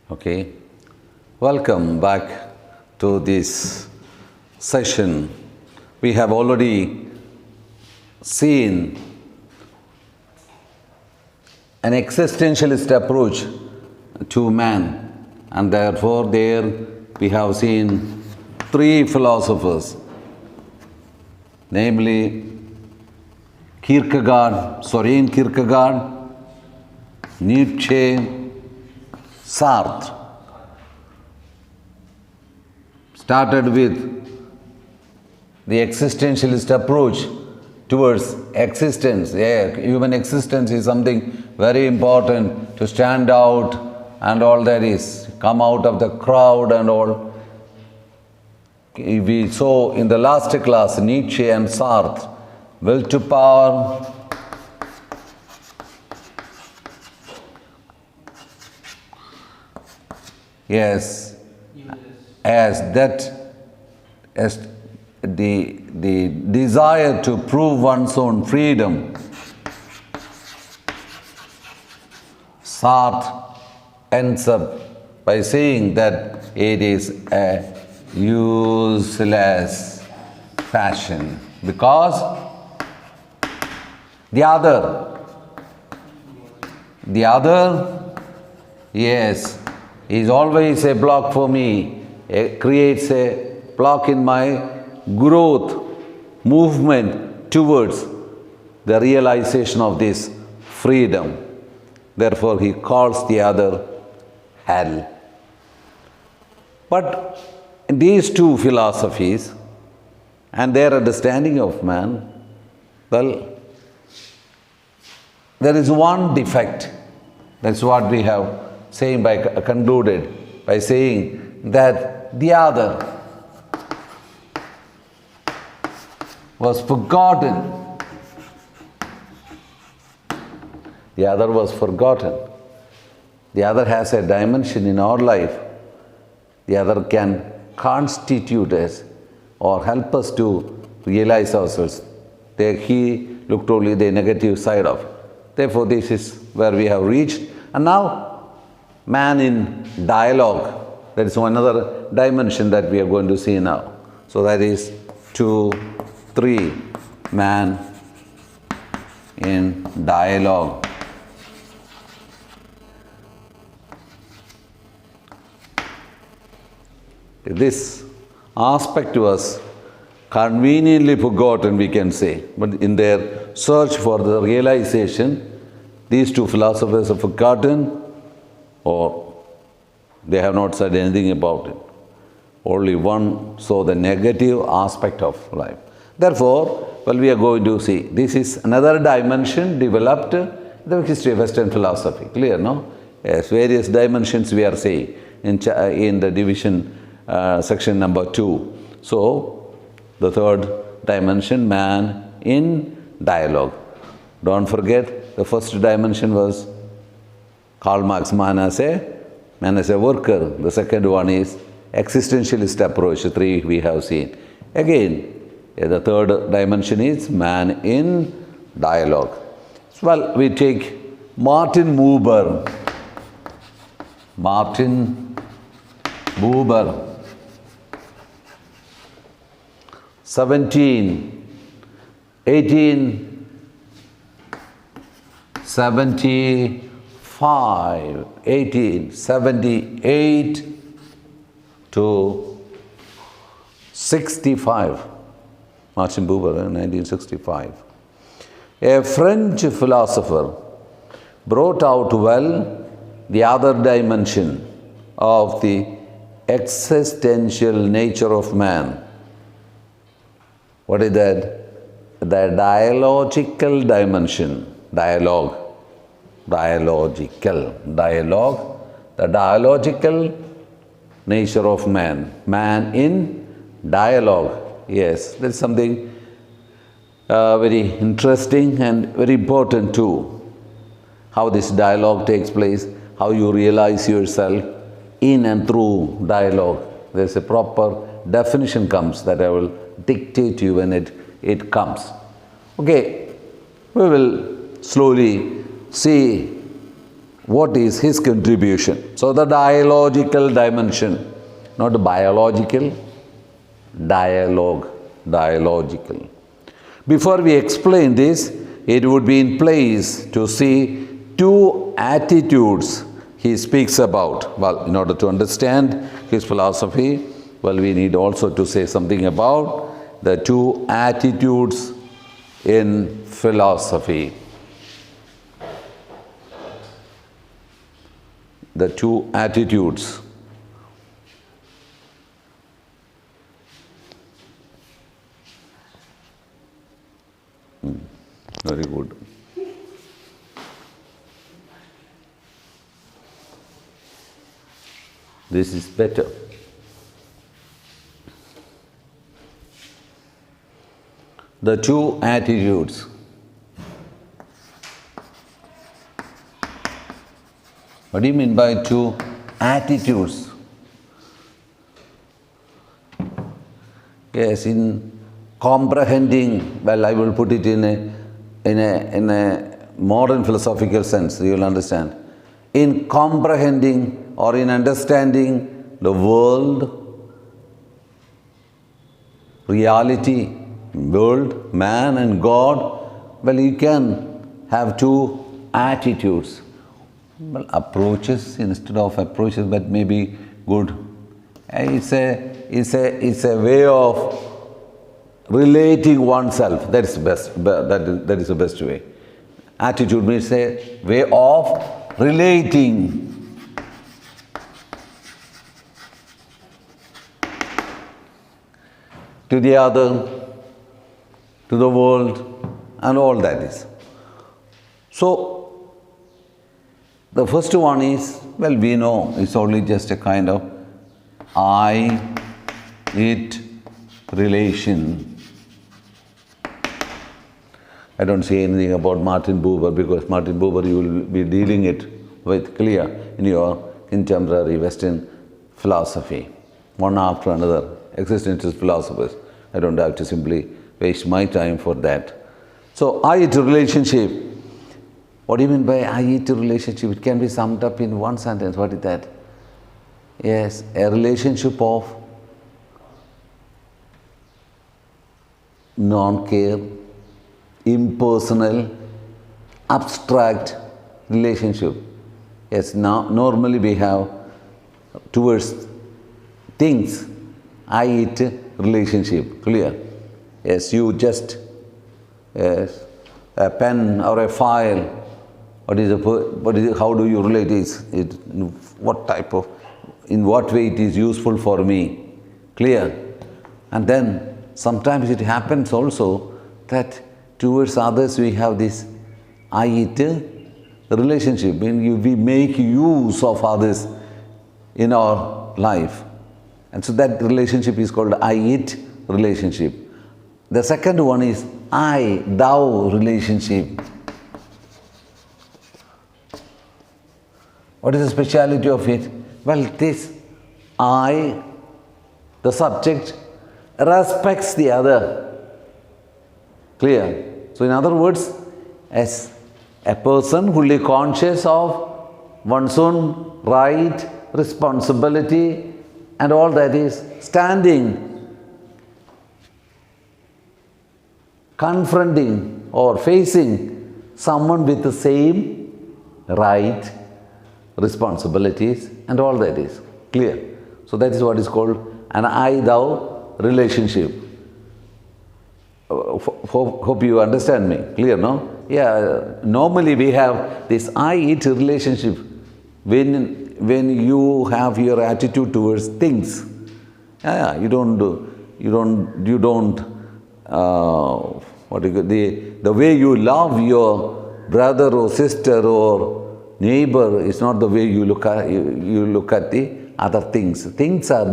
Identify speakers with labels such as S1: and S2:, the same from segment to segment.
S1: Okay, welcome back to this session. We have already seen an existentialist approach to man, and therefore there we have seen three philosophers, namely Cherian Kierkegaard, Nietzsche, Sartre. Started with the existentialist approach towards existence. Yeah, human existence is something very important to stand out and all that is, come out of the crowd and all. We saw in the last class Nietzsche and Sartre, will to power, yes, as the desire to prove one's own freedom. Sartre ends up by saying that it is a useless passion because the other, yes, is always a block for me. It creates a block in my growth, movement towards the realization of this freedom. Therefore, he calls the other hell. But these two philosophies and their understanding of man, well, there is one defect. That's what we have concluded by saying that the other was forgotten. The other was forgotten. The other has a dimension in our life. The other can constitute us or help us to realize ourselves. He looked only the negative side of it. Therefore, this is where we have reached. And now, man in dialogue. That is another dimension that we are going to see now. So that is 2, 3, man in dialogue. This aspect was conveniently forgotten, we can say, but in their search for the realization, these two philosophers have forgotten or they have not said anything about it. Only one saw the negative aspect of life. Therefore, well, we are going to see, this is another dimension developed in the history of Western philosophy. Clear, no? Yes, various dimensions we are seeing in the division section number 2. So, the third dimension, man in dialogue. Don't forget, the first dimension was Karl Marx, man as a worker. The second one is existentialist approach, 3 we have seen. Again, the third dimension is man in dialogue. Well, we take Martin Buber. 1878 to 65. Martin Buber, 1965. A French philosopher brought out well the other dimension of the existential nature of man. What is that? The dialogical dimension. The dialogical nature of man. Man in dialogue. Yes, that's something very interesting and very important too. How this dialogue takes place, how you realize yourself in and through dialogue. There's a proper definition comes that I will dictate to you when it comes. Okay, we will slowly see what is his contribution. So the dialogical dimension, not biological, dialogical. Before we explain this, it would be in place to see two attitudes he speaks about. Well, in order to understand his philosophy, well, we need also to say something about the two attitudes in philosophy. The two attitudes. Very good. This is better. The two attitudes. What do you mean by two attitudes? Yes, in comprehending, well, I will put it in a modern philosophical sense, you will understand. In comprehending or in understanding the world, reality, world, man and God, well, you can have two attitudes. Well, approaches instead of approaches, but maybe good. It's a way of relating oneself. That is the best. That is the best way. Attitude means a way of relating. To the other, to the world, and all that is. So, the first one is, well, we know it's only just a kind of I-it relation. I don't say anything about Martin Buber because Martin Buber you will be dealing it with clear in your contemporary Western philosophy, one after another, existentialist philosophers. I don't have to simply waste my time for that. So, I-it relationship. What do you mean by I-it relationship? It can be summed up in one sentence. What is that? Yes, a relationship of non-care, impersonal, abstract relationship. Yes, now normally we have towards things, I-it relationship, clear? Yes, you just, yes, a pen or a file, how do you relate it, what type of, in what way it is useful for me, clear? And then sometimes it happens also that towards others we have this I-it relationship, when we make use of others in our life. And so that relationship is called I-it relationship. The second one is I-thou relationship. What is the speciality of it? Well, this I, the subject, respects the other. Clear? So, in other words, as a person fully conscious of one's own right, responsibility, and all that is standing, confronting or facing someone with the same right, responsibilities, and all that is clear. So that is what is called an I-thou relationship. Hope you understand me. Clear, no? Yeah, normally we have this I-it relationship when you have your attitude towards things. Yeah, you don't the way you love your brother or sister or neighbor is not the way you look at the other things. Things are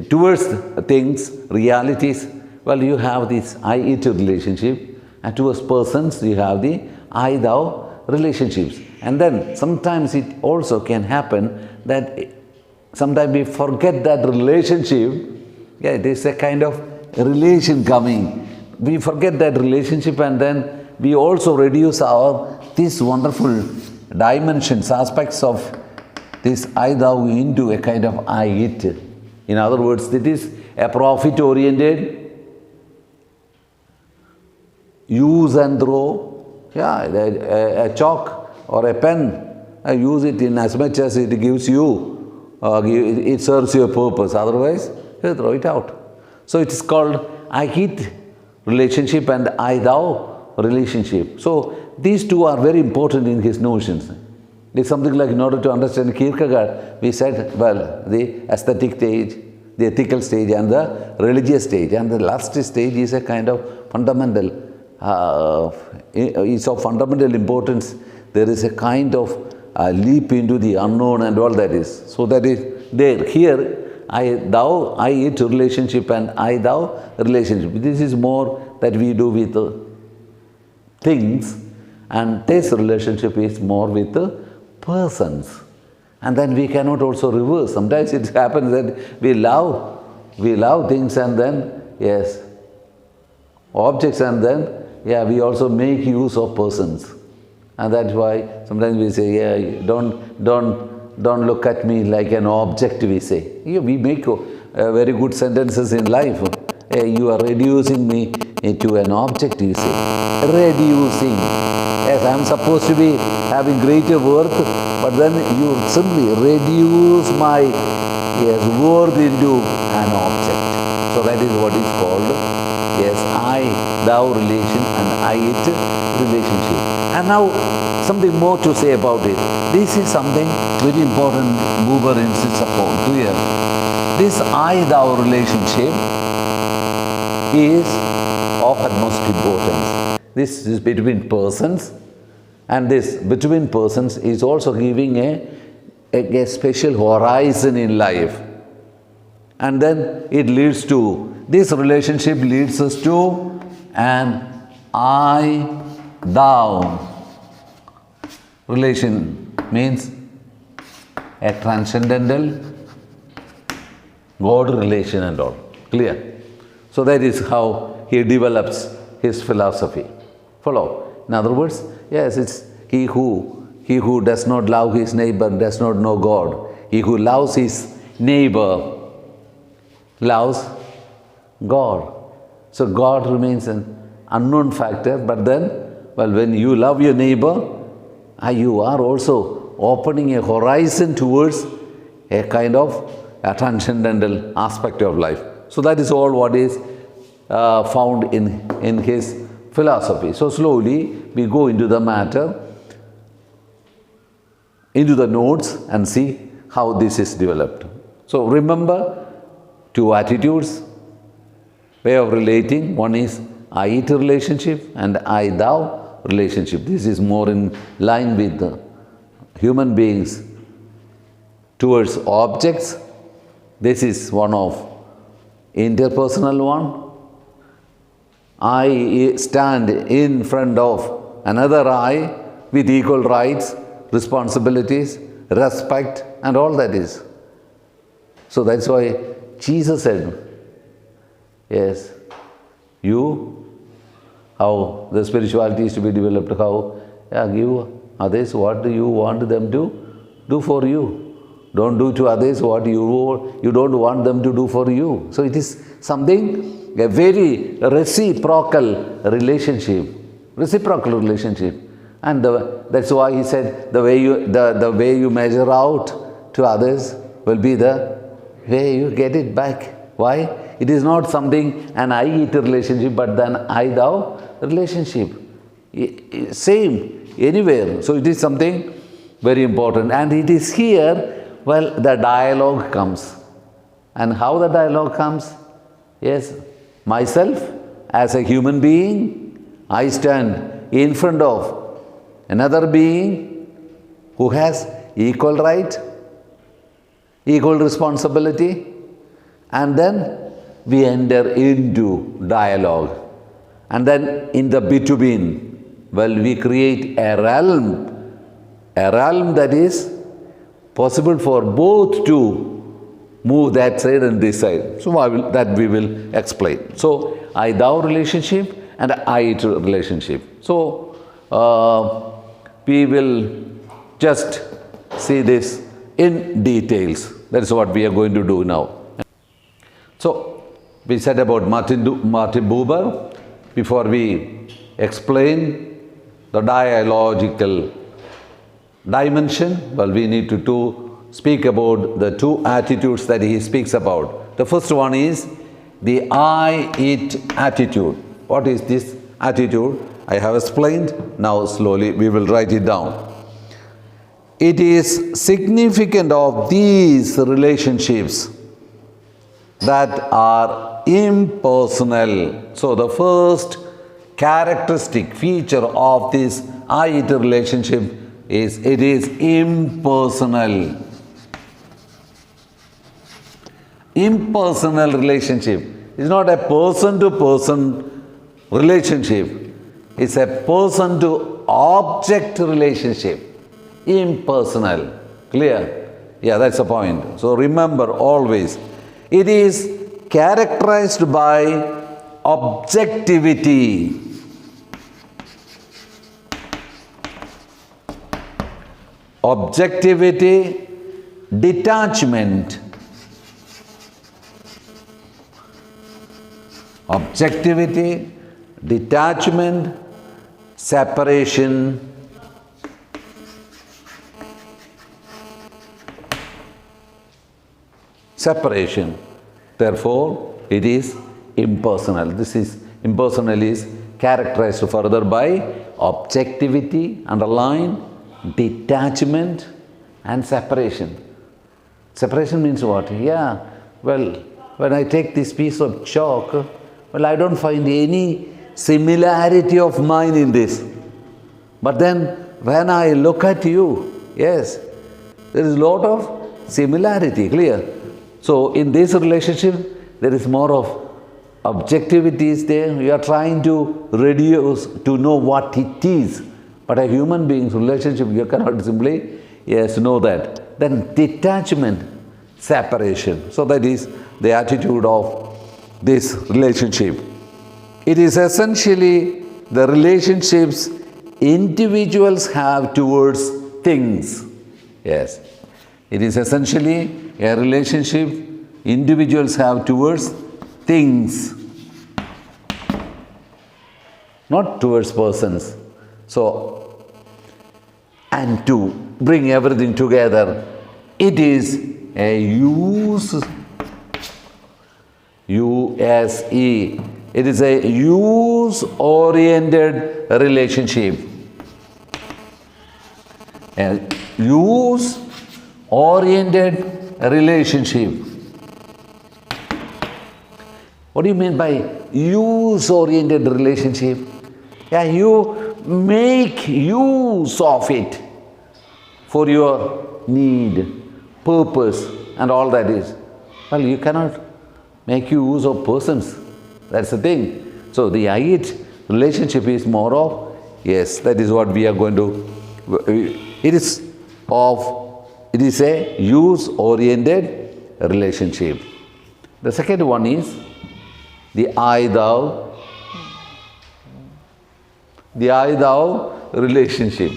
S1: towards things, realities. Well, you have this I-it relationship, and towards persons you have the I-thou relationships. And then sometimes it also can happen that sometimes we forget that relationship. Yeah, there is a kind of relation coming. We forget that relationship, and then we also reduce this wonderful dimensions, aspects of this I thou into a kind of I it. In other words, it is a profit oriented, use and throw. Yeah, a chalk or a pen, use it in as much as it gives you, it serves your purpose. Otherwise, you throw it out. So it is called I it relationship and I thou relationship. So these two are very important in his notions. It's something like, in order to understand Kierkegaard, we said, well, the aesthetic stage, the ethical stage and the religious stage. And the last stage is a kind of fundamental, is of fundamental importance. There is a kind of leap into the unknown and all that is. So that is there. Here, I, thou, I, it relationship and I, thou relationship. This is more that we do with things, and this relationship is more with persons. And then we cannot also reverse. Sometimes it happens that we love things and then, yes, objects, and then, yeah, we also make use of persons. And that's why sometimes we say, yeah, don't look at me like an object, we say. Yeah, we make very good sentences in life. Hey, you are reducing me into an object, you say. Reducing. Yes, I am supposed to be having greater worth, but then you simply reduce my worth into an object. So that is what is called, yes, I-thou relation and I-it relationship. And now something more to say about it. This is something very important Buber insists upon here. This I-thou relationship is of utmost importance. This is between persons, and this between persons is also giving a special horizon in life. And then it leads to, this relationship leads us to an I-thou relation, means a transcendental God relation and all. Clear? So that is how he develops his philosophy. Follow? In other words, yes, it's he who does not love his neighbor does not know God. He who loves his neighbor loves God. So God remains an unknown factor, but then, well, when you love your neighbor, you are also opening a horizon towards a kind of a transcendental aspect of life. So that is all what is found in his philosophy. So slowly we go into the matter, into the notes, and see how this is developed. So remember, two attitudes, way of relating. One is I-it relationship and I-thou relationship. This is more in line with the human beings towards objects. This is one of interpersonal one. I stand in front of another I with equal rights, responsibilities, respect, and all that is. So that's why Jesus said, yes, how the spirituality is to be developed, how, give others what you want them to do for you. Don't do to others what you don't want them to do for you. So it is something, a very reciprocal relationship. And that's why he said the way you measure out to others will be the way you get it back. Why? It is not something an I-it relationship, but then I-thou relationship. Same anywhere. So it is something very important. And it is here, well, the dialogue comes. And how the dialogue comes? Yes, myself as a human being, I stand in front of another being who has equal right, equal responsibility, and then we enter into dialogue. And then in the between, well, we create a realm that is possible for both to move that side and this side. So that we will explain. So I-thou relationship and I-it relationship. So we will just see this in details. That is what we are going to do now. So, we said about Martin Buber. Before we explain the dialogical dimension, well, we need to speak about the two attitudes that he speaks about. The first one is the I-it attitude. What is this attitude? I have explained. Now slowly we will write it down. It is significant of these relationships that are impersonal. So the first characteristic feature of this I-it relationship is it is impersonal. Impersonal relationship is not a person-to-person relationship. It's a person-to-object relationship. Impersonal. Clear? Yeah, that's the point. So remember always, it is characterized by objectivity. Objectivity, detachment. Objectivity, detachment, separation. Separation. Therefore, it is impersonal. This is impersonal is characterized further by objectivity, underline, detachment and separation. Separation means what? Yeah, well, when I take this piece of chalk, well, I don't find any similarity of mine in this. But then when I look at you, yes, there is a lot of similarity, clear? So in this relationship, there is more of objectivity is there. You are trying to reduce to know what it is. But a human being's relationship, you cannot simply, yes, know that. Then detachment, separation. So that is the attitude of this relationship. It is essentially the relationships individuals have towards things. Yes. It is essentially a relationship individuals have towards things, not towards persons. So, and to bring everything together, it is a use-e. It is a use-oriented relationship. A use-oriented relationship. What do you mean by use-oriented relationship? Yeah, you make use of it for your need, purpose, and all that is. Well, you cannot make use of persons. That's the thing. So the I-it relationship is more of, yes, that is what we are going to, it is a use-oriented relationship. The second one is the I-thou relationship.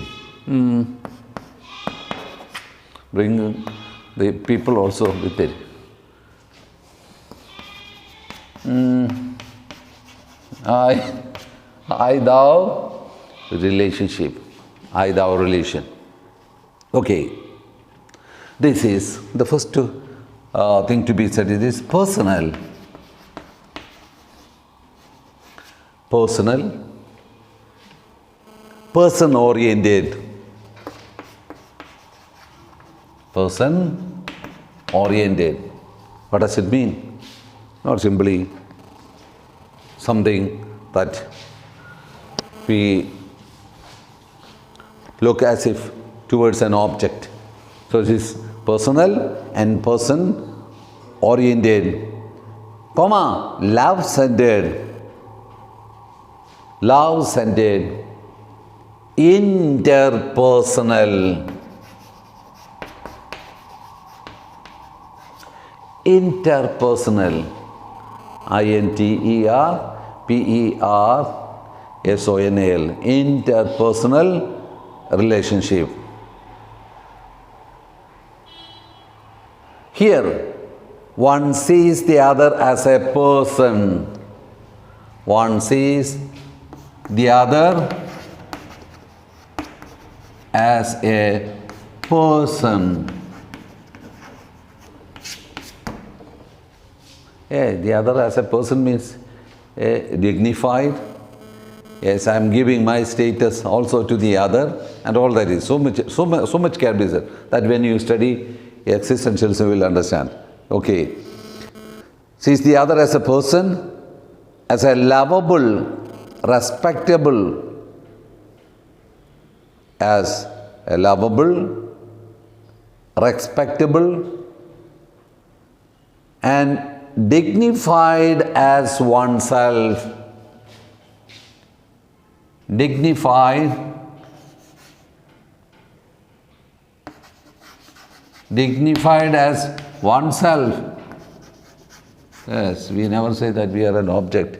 S1: Bring the people also with it. I-thou relationship. I-thou relation. Okay. This is the first thing to be said. It is personal. Personal. Person-oriented. Person-oriented. What does it mean? Not simply something that we look as if towards an object. So this is personal and person-oriented, comma, love-centered, interpersonal, interpersonal, interpersonal, interpersonal relationship. Here, one sees the other as a person. One sees the other as a person. The other as a person means dignified. Yes, I am giving my status also to the other, and all that is so much can be said that when you study existentialism, you will understand. Okay, sees the other as a person, as a lovable, respectable, as a lovable, respectable, and dignified as oneself. Dignified as oneself. Yes, we never say that we are an object.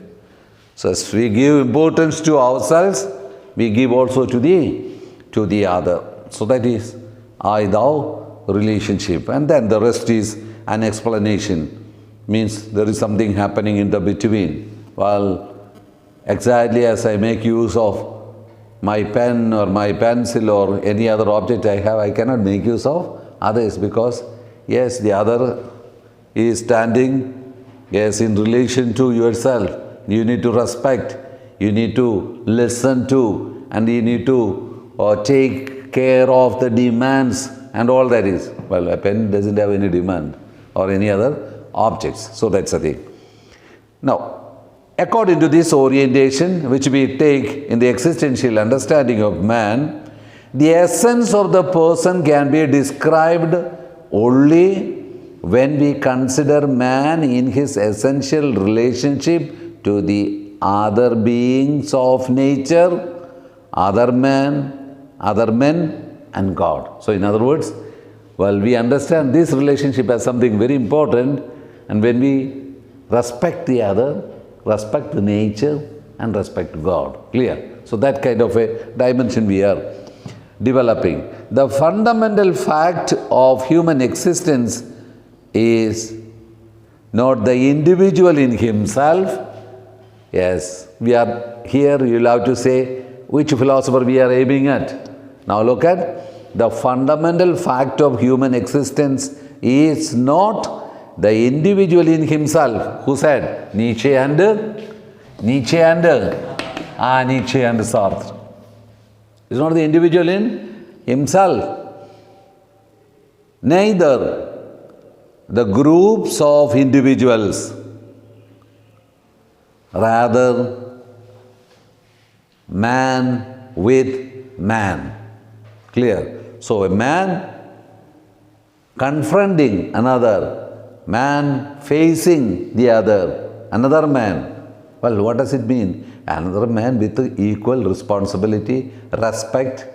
S1: So as we give importance to ourselves, we give also to the other. So that is I-thou relationship. And then the rest is an explanation. Means there is something happening in the between. Well, exactly as I make use of my pen or my pencil or any other object I have, I cannot make use of others, because yes, the other is standing, yes, in relation to yourself. You need to respect, you need to listen to, and you need to take care of the demands and all that is. Well, a pen doesn't have any demand or any other objects. So that's the thing. Now, according to this orientation, which we take in the existential understanding of man, the essence of the person can be described only when we consider man in his essential relationship to the other beings of nature, other men, and God. So in other words, well, we understand this relationship as something very important, and when we respect the other, respect the nature, and respect God. Clear? So that kind of a dimension we are developing. The fundamental fact of human existence is not the individual in himself. Yes, we are here, you'll have to say which philosopher we are aiming at. Now look at the fundamental fact of human existence is not the individual in himself. Who said? Nietzsche and Sartre. It's not the individual in himself. Neither the groups of individuals. Rather, man with man. Clear? So a man confronting another, man facing the other, another man. Well, what does it mean? Another man with equal responsibility, respect,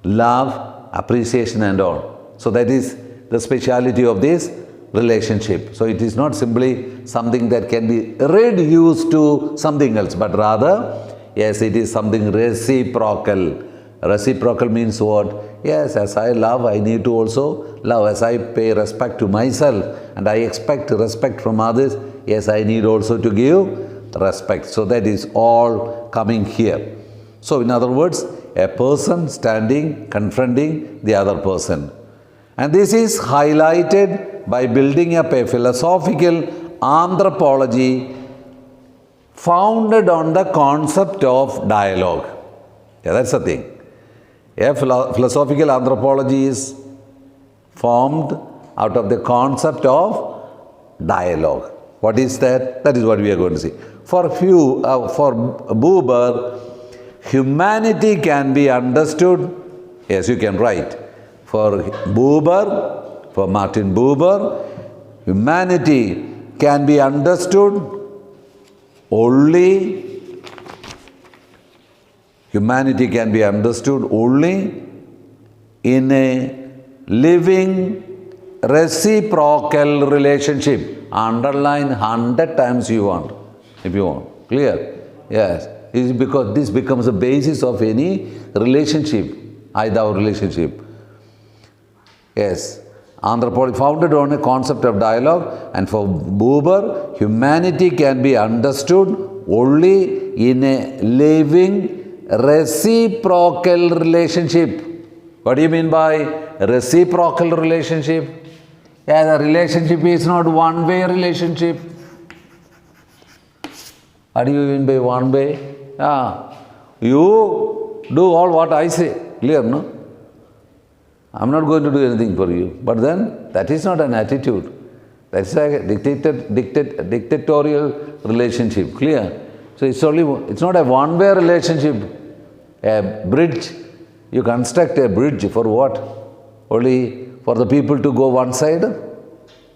S1: love, appreciation and all. So that is the speciality of this relationship. So it is not simply something that can be reduced to something else, but rather, yes, it is something reciprocal. Reciprocal means what? Yes, as I love, I need to also love. As I pay respect to myself and I expect respect from others, yes, I need also to give respect. So that is all coming here. So in other words, a person standing, confronting the other person. And this is highlighted by building up a philosophical anthropology founded on the concept of dialogue. Yeah, that's the thing. A philosophical anthropology is formed out of the concept of dialogue. What is that? That is what we are going to see. For Buber, humanity can be understood. Yes, you can write. For Buber, for Martin Buber, humanity can be understood only in a living reciprocal relationship. Underline 100 times you want, if you want. Clear? Yes. It's because this becomes the basis of any relationship, I-thou relationship. Yes. Anthropology founded on a concept of dialogue, and for Buber, humanity can be understood only in a living reciprocal relationship. What do you mean by reciprocal relationship? Yeah, the relationship is not one-way relationship. What do you mean by one-way? You do all what I say. Clear, no? I'm not going to do anything for you. But then, that is not an attitude. That's like a dictatorial relationship. Clear? So it's not a one-way relationship. A bridge, you construct a bridge for what? Only for the people to go one side?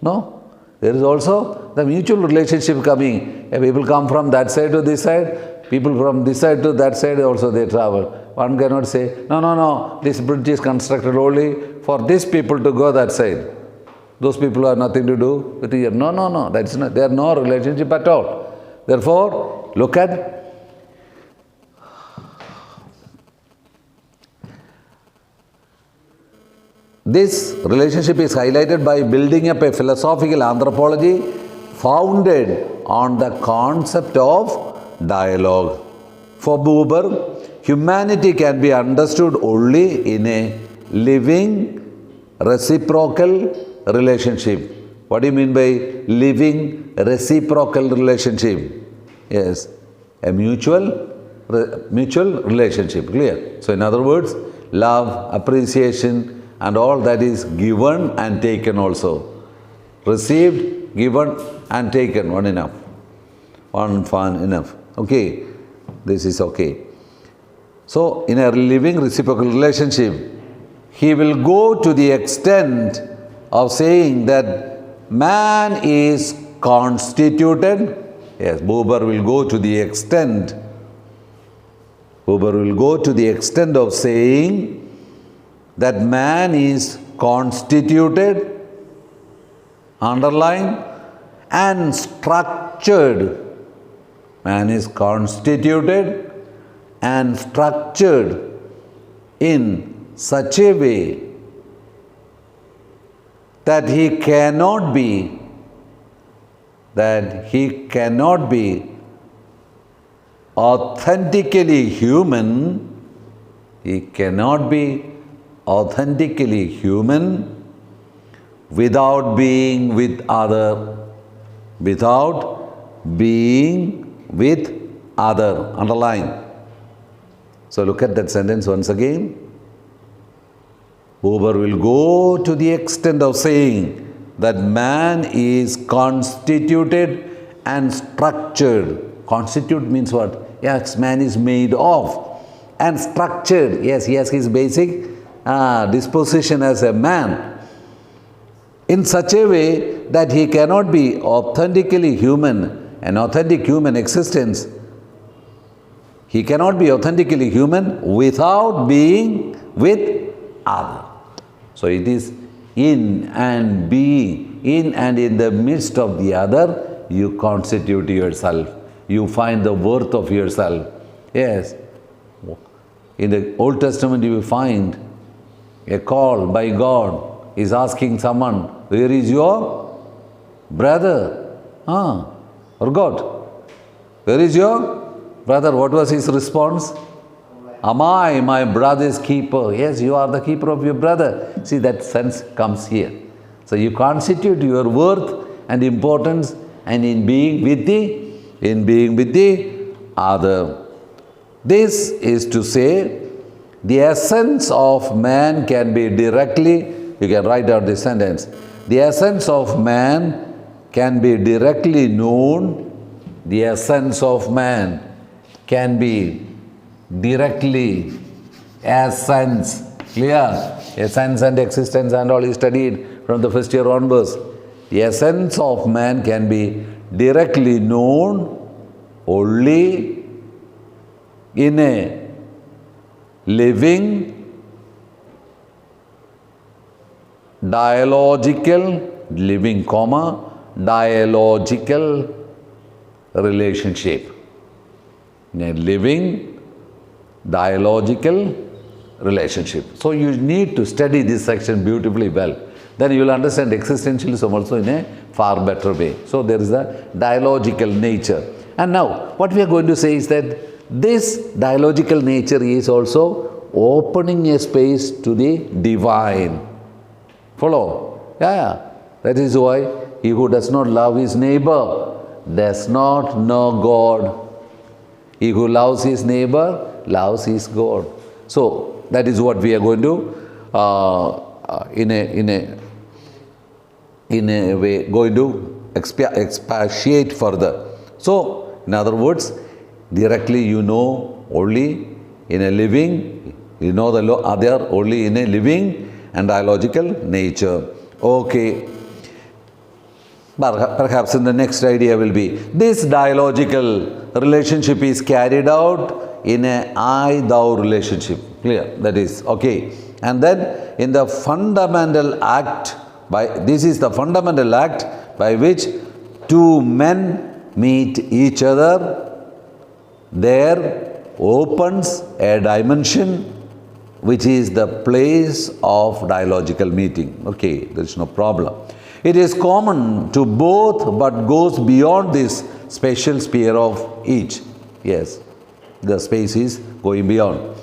S1: No. There is also the mutual relationship coming. People come from that side to this side. People from this side to that side also they travel. One cannot say, no, this bridge is constructed only for these people to go that side. Those people have nothing to do with here. No, that's not, there are no relationship at all. Therefore, look at this relationship is highlighted by building up a philosophical anthropology founded on the concept of dialogue. For Buber, humanity can be understood only in a living, reciprocal relationship. What do you mean by living, reciprocal relationship? Yes, a mutual relationship. Clear? So, in other words, love, appreciation, and all that is given and taken also. Received, given, and taken. One enough. One fun enough. Okay. This is okay. So, in a living reciprocal relationship, he will go to the extent of saying that man is constituted. Yes, Buber will go to the extent. Buber will go to the extent of saying that man is constituted, underline, and structured. Man is constituted and structured in such a way that he cannot be authentically human. He cannot be authentically human without being with other. Without being with other. Underline. So look at that sentence once again. Buber will go to the extent of saying that man is constituted and structured. Constitute means what? Yes, man is made of. And structured. Yes, he has his basic disposition as a man. In such a way that he cannot be authentically human. An authentic human existence. He cannot be authentically human without being with other. So it is in and being, in and in the midst of the other, you constitute yourself. You find the worth of yourself. Yes. In the Old Testament you will find a call by God is asking someone, where is your brother? Or God, where is your brother? What was his response? Am I my brother's keeper? Yes, you are the keeper of your brother. See, that sense comes here. So you constitute your worth and importance and in being with the other. This is to say, the essence of man can be directly, you can write down this sentence, the essence of man can be directly known, the essence of man can be directly essence, clear? Essence and existence and all is studied from the first year onwards. The essence of man can be directly known only in a living, dialogical, living comma, dialogical relationship. In a living, dialogical relationship. So you need to study this section beautifully well. then you will understand existentialism also in a far better way. So there is a dialogical nature. And now what we are going to say is that this dialogical nature is also opening a space to the divine. Follow? Yeah. That is why he who does not love his neighbor does not know God. He who loves his neighbor loves his God. So that is what we are going to in a way going to expatiate further. So in other words, directly you know only in a living, you know the other only in a living and dialogical nature. Okay. Perhaps in the next idea will be, this dialogical relationship is carried out in a I-thou relationship. Clear? That is, okay. And then in the fundamental act, this is the fundamental act by which two men meet each other. There opens a dimension which is the place of dialogical meeting. Okay, there is no problem. It is common to both but goes beyond this spatial sphere of each. Yes, the space is going beyond.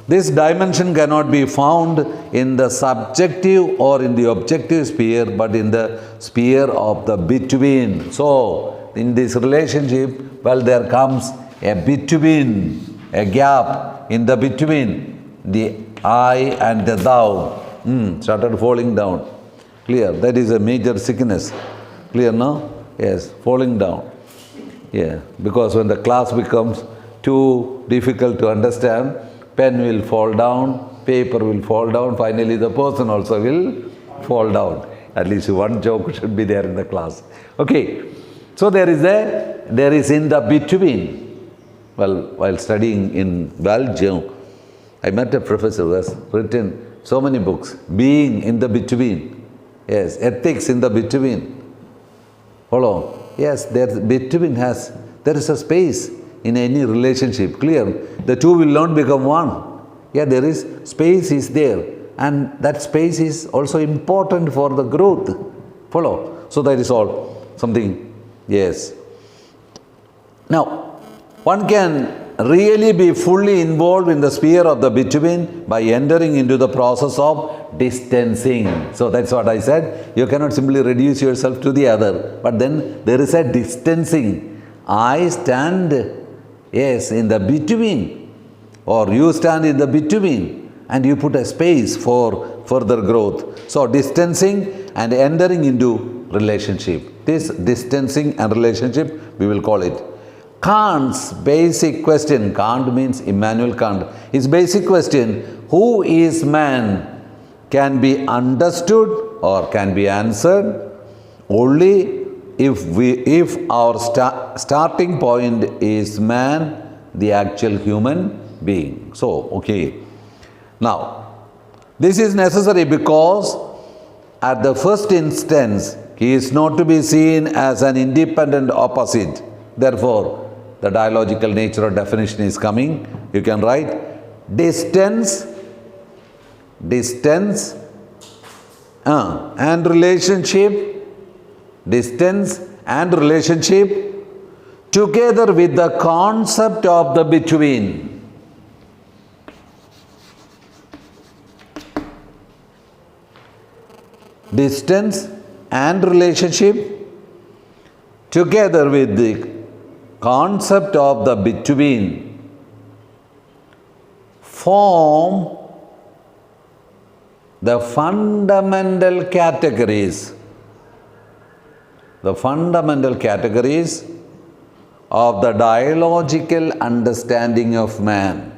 S1: This dimension cannot be found in the subjective or in the objective sphere, but in the sphere of the between. So, in this relationship, well, there comes a between, a gap in the between, the I and the thou started falling down. Clear? That is a major sickness. Clear now? Yes, falling down. Yeah, because when the class becomes too difficult to understand, pen will fall down, paper will fall down, finally the person also will fall down. At least one joke should be there in the class. Okay, so there is in the between. Well, while studying in Belgium, I met a professor who has written so many books, Being in the Between. Yes, ethics in the between. Follow? Yes, there is a space in any relationship. Clear? The two will not become one. Yeah, there is space is there, and that space is also important for the growth. Follow? So that is all something. Yes. Now, one can really be fully involved in the sphere of the between by entering into the process of distancing. So that's what I said. You cannot simply reduce yourself to the other, but then there is a distancing. I stand, yes, in the between, or you stand in the between, and you put a space for further growth. So distancing and entering into relationship. This distancing and relationship, we will call it. Kant's basic question, Kant means Immanuel Kant, his basic question, who is man, can be understood or can be answered only if our starting point is man, the actual human being. So, okay. Now, this is necessary because at the first instance, he is not to be seen as an independent opposite. Therefore, the dialogical nature of definition is coming. You can write distance and relationship, distance and relationship together with the concept of the between. Distance and relationship together with the concept of the between form the fundamental categories of the dialogical understanding of man.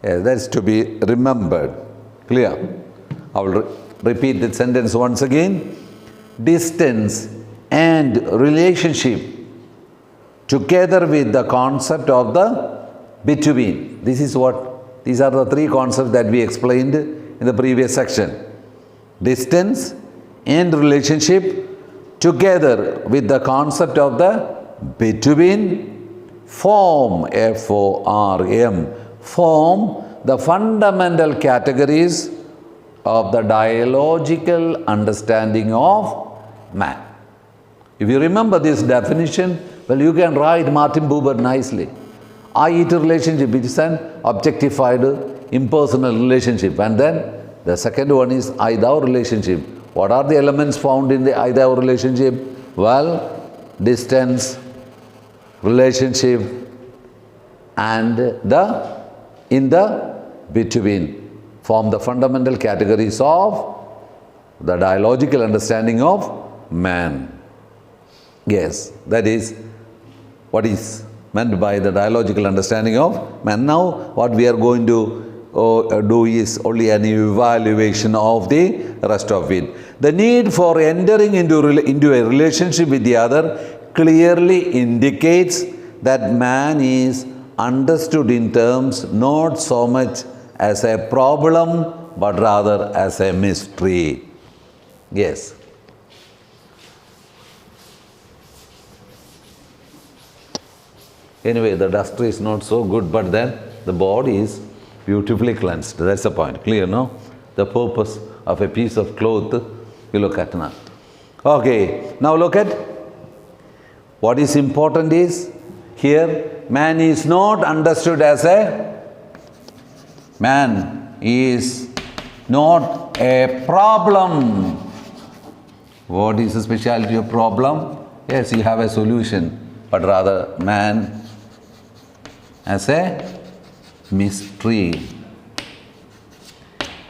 S1: Yes, that's to be remembered. Clear? I will repeat the sentence once again. Distance and relationship together with the concept of the between. These are the three concepts that we explained in the previous section. Distance and relationship together with the concept of the between form, F-O-R-M, form the fundamental categories of the dialogical understanding of man. If you remember this definition, well, you can write Martin Buber nicely. I-it relationship is an objectified, impersonal relationship. And then the second one is I-thou relationship. What are the elements found in the I-thou relationship? Well, distance, relationship, and the in the between form the fundamental categories of the dialogical understanding of man. Yes, that is what is meant by the dialogical understanding of man. Now, what we are going to do is only an evaluation of the rest of it. The need for entering into a relationship with the other clearly indicates that man is understood in terms not so much as a problem, but rather as a mystery. Yes. Anyway, the duster is not so good, but then the body is beautifully cleansed. That's the point. Clear, no? The purpose of a piece of cloth, you look at now. Okay, now look at what is important is here man is not understood as a man is not a problem. What is the speciality of problem? Yes, you have a solution, but rather man as a mystery.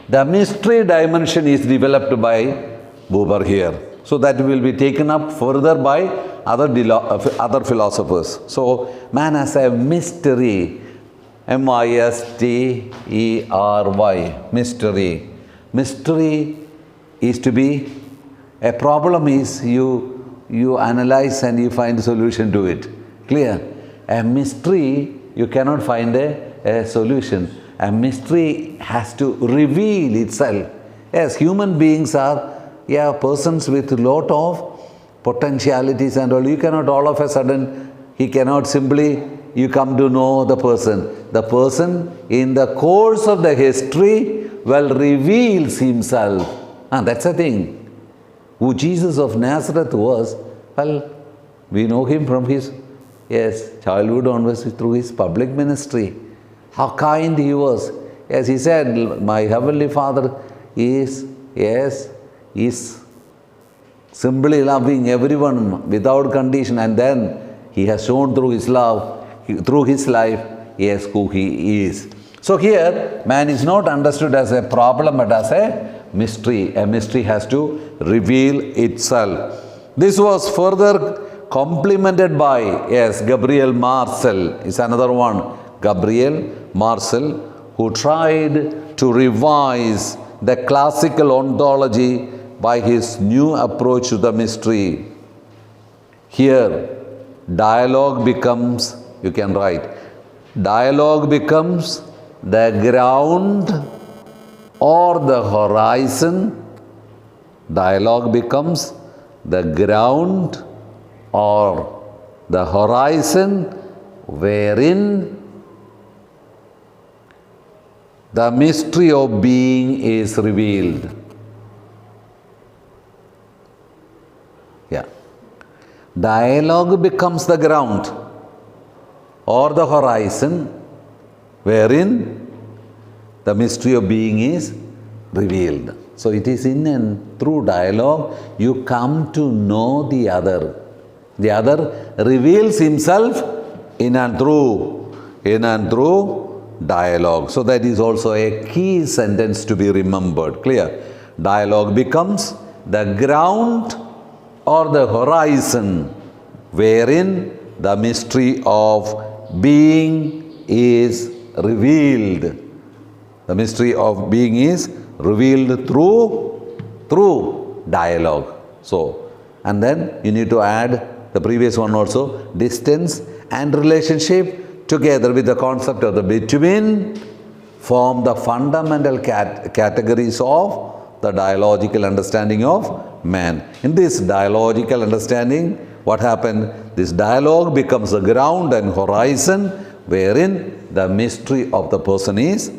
S1: The mystery dimension is developed by Buber here. So that will be taken up further by other philosophers. So man as a mystery, mystery, mystery. Mystery is to be, a problem is you analyze and you find a solution to it. Clear? A mystery, you cannot find a solution. A mystery has to reveal itself. Yes, human beings are persons with a lot of potentialities and all. You cannot all of a sudden, he cannot simply, you come to know the person. The person in the course of the history reveals himself. And that's the thing. Who Jesus of Nazareth was, we know him from his childhood onwards through his public ministry. How kind he was. Yes, he said, my heavenly Father is simply loving everyone without condition, and then he has shown through his love, through his life, who he is. So here, man is not understood as a problem, but as a mystery. A mystery has to reveal itself. This was further complemented by, Gabriel Marcel is another one. Gabriel Marcel, who tried to revise the classical ontology by his new approach to the mystery. Here, dialogue becomes, you can write, dialogue becomes the ground or the horizon. Dialogue becomes the ground or the horizon wherein the mystery of being is revealed. Dialogue becomes the ground or the horizon wherein the mystery of being is revealed. So it is in and through dialogue you come to know the other. The other reveals himself in and through dialogue. So that is also a key sentence to be remembered. Clear? Dialogue becomes the ground or the horizon wherein the mystery of being is revealed. The mystery of being is revealed through dialogue. So, and then you need to add the previous one also, distance and relationship together with the concept of the between form the fundamental categories of the dialogical understanding of man. In this dialogical understanding, what happened? This dialogue becomes the ground and horizon wherein the mystery of the person is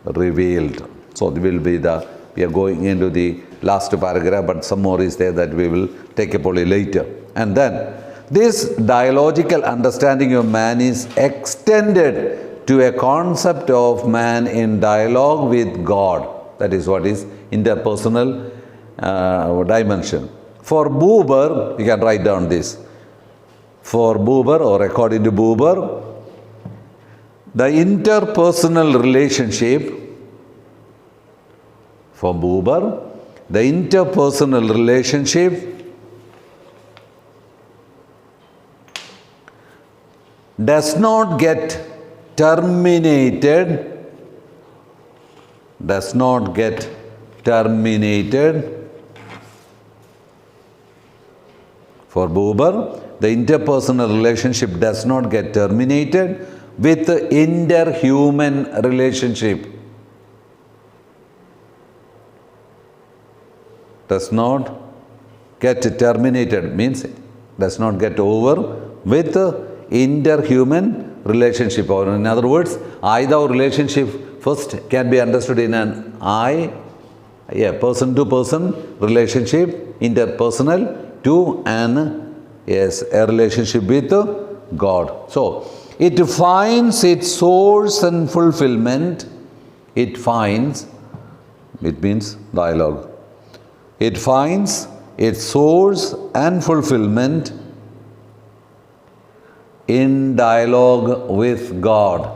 S1: revealed. So, it will be the We are going into the last paragraph, but some more is there that we will take up only later. And then, this dialogical understanding of man is extended to a concept of man in dialogue with God. That is what is interpersonal dimension. For Buber, you can write down this. For Buber, or according to Buber, the interpersonal relationship, for Buber, the interpersonal relationship does not get terminated, for Buber, the interpersonal relationship does not get terminated with the interhuman relationship. Does not get terminated means does not get over with the interhuman relationship. Or in other words, I-thou relationship first can be understood in an person-to-person relationship, interpersonal, to an a relationship with God. So, it finds its source and fulfillment. It means dialogue. It finds its source and fulfillment in dialogue with God.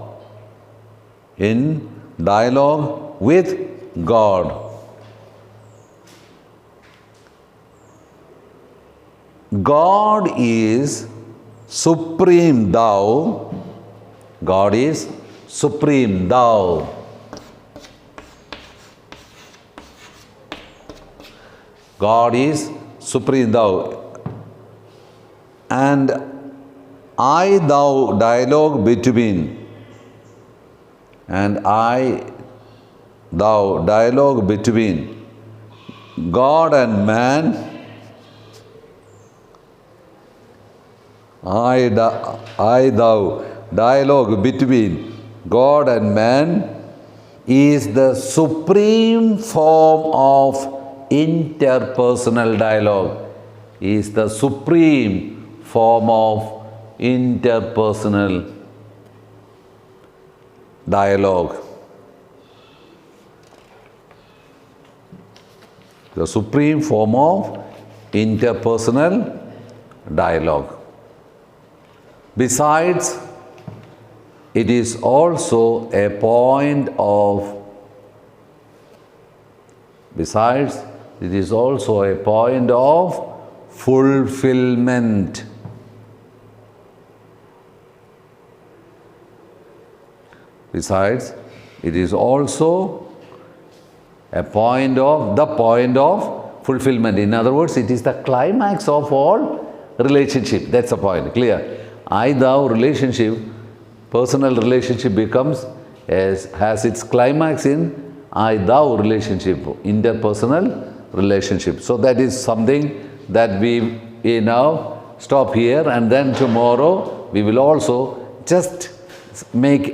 S1: In dialogue with God. God is supreme thou. God is supreme thou. God is supreme thou. And I-thou dialogue between God and man, I-thou dialogue between God and man is the supreme form of interpersonal dialogue. Is the supreme form of interpersonal dialogue. The supreme form of interpersonal dialogue. Besides, it is also a point of fulfillment. Besides, it is also a point of fulfillment. In other words, it is the climax of all relationship. That's the point. Clear? I-thou relationship, personal relationship has its climax in I-thou relationship, interpersonal relationship. So that is something that we now stop here, and then tomorrow we will also just make